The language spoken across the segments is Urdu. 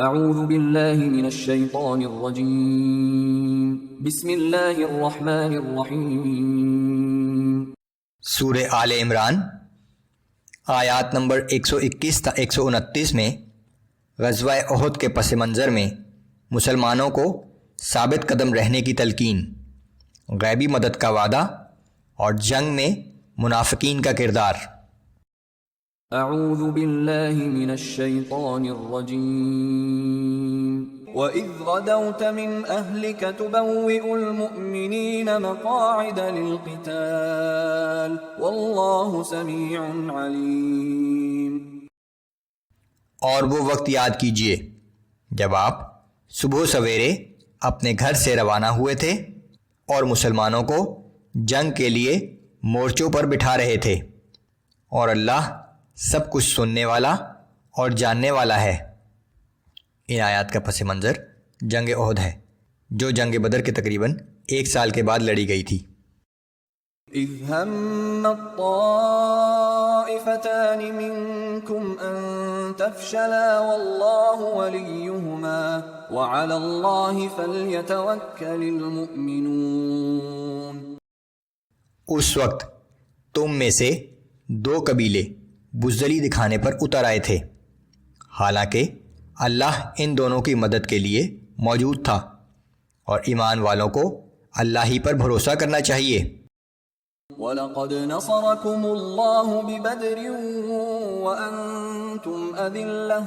اعوذ باللہ من الشیطان الرجیم بسم اللہ الرحمن الرحیم۔ سورہ آل عمران آیات نمبر 121 تا 129 میں غزوہ احد کے پس منظر میں مسلمانوں کو ثابت قدم رہنے کی تلقین، غیبی مدد کا وعدہ اور جنگ میں منافقین کا کردار۔ اعوذ باللہ من الشیطان الرجیم۔ وَإِذْ غَدَوْتَ مِنْ أَهْلِكَ تُبَوِّئُ الْمُؤْمِنِينَ مَقَاعِدَ لِلْقِتَالِ وَاللَّهُ سَمِيعٌ عَلِيمٌ۔ اور وہ وقت یاد کیجئے جب آپ صبح سویرے اپنے گھر سے روانہ ہوئے تھے اور مسلمانوں کو جنگ کے لیے مورچوں پر بٹھا رہے تھے، اور اللہ سب کچھ سننے والا اور جاننے والا ہے۔ ان آیات کا پس منظر جنگ احد ہے، جو جنگ بدر کے تقریباً 1 سال کے بعد لڑی گئی تھی۔ اذ هم الطائفتان منكم ان تفشلا والله وليهما وعلى الله فليتوكل المؤمنون۔ اس وقت تم میں سے 2 قبیلے بزدلی دکھانے پر اتر آئے تھے، حالانکہ اللہ ان دونوں کی مدد کے لیے موجود تھا، اور ایمان والوں کو اللہ ہی پر بھروسہ کرنا چاہیے۔ وَلَقَدْ نَصَرَكُمُ اللَّهُ بِبَدْرٍ وَأَنْتُمْ أَذِلَّةٌ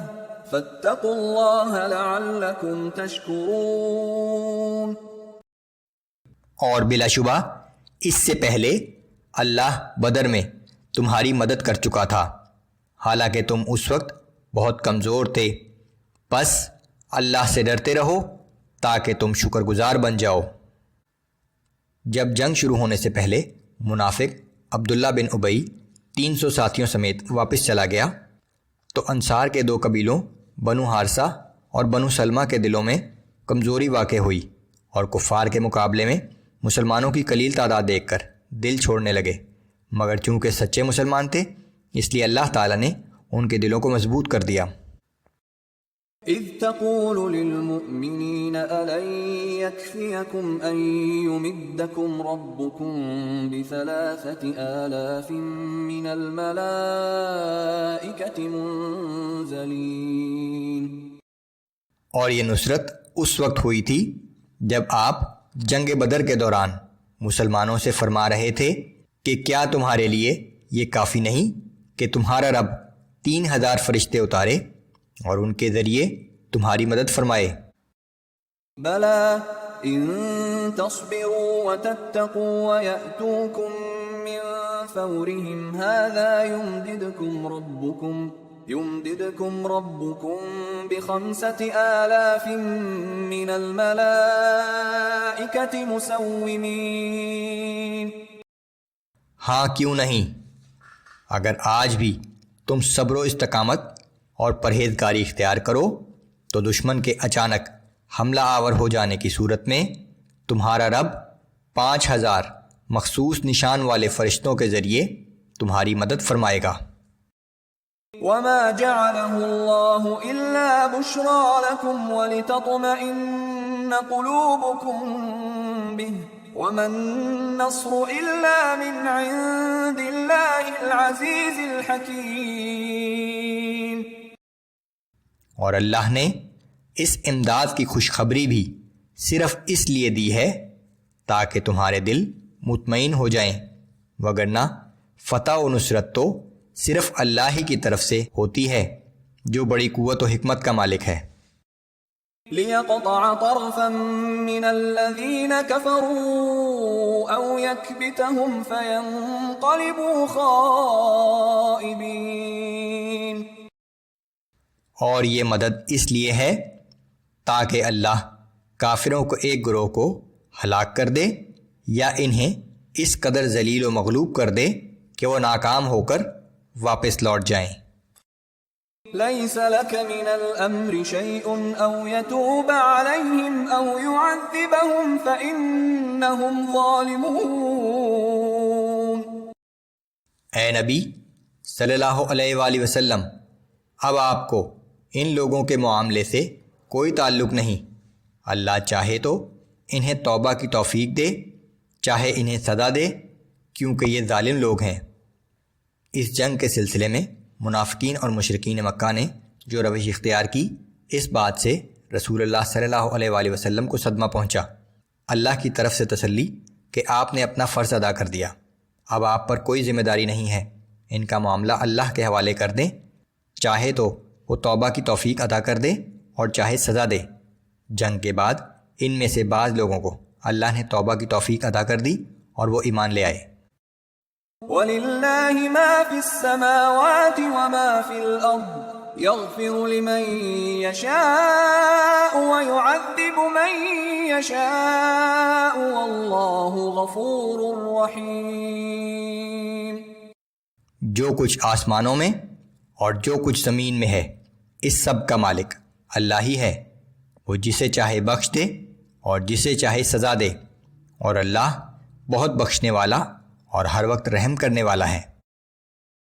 فَاتَّقُوا اللَّهَ لَعَلَّكُمْ تَشْكُرُونَ۔ اور بلا شبہ اس سے پہلے اللہ بدر میں تمہاری مدد کر چکا تھا، حالانکہ تم اس وقت بہت کمزور تھے، بس اللہ سے ڈرتے رہو تاکہ تم شکر گزار بن جاؤ۔ جب جنگ شروع ہونے سے پہلے منافق عبداللہ بن ابی 300 ساتھیوں سمیت واپس چلا گیا تو انصار کے 2 قبیلوں بنو حارثہ اور بنو سلمہ کے دلوں میں کمزوری واقع ہوئی، اور کفار کے مقابلے میں مسلمانوں کی قلیل تعداد دیکھ کر دل چھوڑنے لگے، مگر چونکہ سچے مسلمان تھے اس لیے اللہ تعالیٰ نے ان کے دلوں کو مضبوط کر دیا۔ اذ تقول للمؤمنین ألن يكفيكم أن يمدكم ربكم ب3,000 من الملائكة منزلین۔ اور یہ نصرت اس وقت ہوئی تھی جب آپ جنگ بدر کے دوران مسلمانوں سے فرما رہے تھے کہ کیا تمہارے لیے یہ کافی نہیں کہ تمہارا رب 3,000 فرشتے اتارے اور ان کے ذریعے تمہاری مدد فرمائے؟ بَلَا إِن تَصْبِرُوا وَتَتَّقُوا وَيَأْتُوكُم مِّن فَوْرِهِمْ هَٰذَا يُمْدِدْكُمْ رَبُّكُم ب5,000 مِّنَ الْمَلَائِكَةِ مُسَوِّمِينَ۔ ہاں کیوں نہیں، اگر آج بھی تم صبر و استقامت اور پرہیزگاری اختیار کرو تو دشمن کے اچانک حملہ آور ہو جانے کی صورت میں تمہارا رب 5,000 مخصوص نشان والے فرشتوں کے ذریعے تمہاری مدد فرمائے گا۔ وَمَا جَعَلَهُ اللَّهُ إِلَّا بُشْرَىٰ لَكُمْ وَلِتَطْمَئِنَّ قُلُوبُكُم بِهِ وَمَا النَّصْرُ إِلَّا مِنْ عِندِ اللَّهِ الْعَزِيزِ الْحَكِيمِ۔ اور اللہ نے اس امداد کی خوشخبری بھی صرف اس لیے دی ہے تاکہ تمہارے دل مطمئن ہو جائیں، وگرنہ فتح و نصرت تو صرف اللہ ہی کی طرف سے ہوتی ہے جو بڑی قوت و حکمت کا مالک ہے۔ لِيَقْطَعَ طَرْفًا مِّنَ الَّذِينَ كَفَرُوا أَوْ يَكْبِتَهُمْ فَيَنقَلِبُوا خَائِبِينَ۔ اور یہ مدد اس لیے ہے تاکہ اللہ کافروں کو ایک گروہ کو ہلاک کر دے یا انہیں اس قدر ذلیل و مغلوب کر دے کہ وہ ناکام ہو کر واپس لوٹ جائیں۔ لَيْسَ لَكَ مِنَ الْأَمْرِ شَيْءٌ أَوْ يَتُوبَ عَلَيْهِمْ أَوْ يُعَذِّبَهُمْ فَإِنَّهُمْ ظَالِمُونَ۔ اے نبی صلی اللہ علیہ وآلہ وسلم، اب آپ کو ان لوگوں کے معاملے سے کوئی تعلق نہیں۔ اللہ چاہے تو انہیں توبہ کی توفیق دے، چاہے انہیں سزا دے، کیونکہ یہ ظالم لوگ ہیں۔ اس جنگ کے سلسلے میں منافقین اور مشرکین مکہ نے جو روش اختیار کی، اس بات سے رسول اللہ صلی اللہ علیہ وآلہ وسلم کو صدمہ پہنچا۔ اللہ کی طرف سے تسلی کہ آپ نے اپنا فرض ادا کر دیا، اب آپ پر کوئی ذمہ داری نہیں ہے، ان کا معاملہ اللہ کے حوالے کر دیں، چاہے تو وہ توبہ کی توفیق عطا کر دے اور چاہے سزا دے۔ جنگ کے بعد ان میں سے بعض لوگوں کو اللہ نے توبہ کی توفیق عطا کر دی اور وہ ایمان لے آئے۔ وَلِلَّهِ مَا فِي السَّمَاوَاتِ وَمَا فِي الْأَرْضِ يَغْفِرُ لِمَن يَشَاءُ وَيُعَذِّبُ مَن يَشَاءُ وَاللَّهُ غَفُورٌ رَّحِيمٌ۔ جو کچھ آسمانوں میں اور جو کچھ زمین میں ہے، اس سب کا مالک اللہ ہی ہے، وہ جسے چاہے بخش دے اور جسے چاہے سزا دے، اور اللہ بہت بخشنے والا اور ہر وقت رحم کرنے والا ہے۔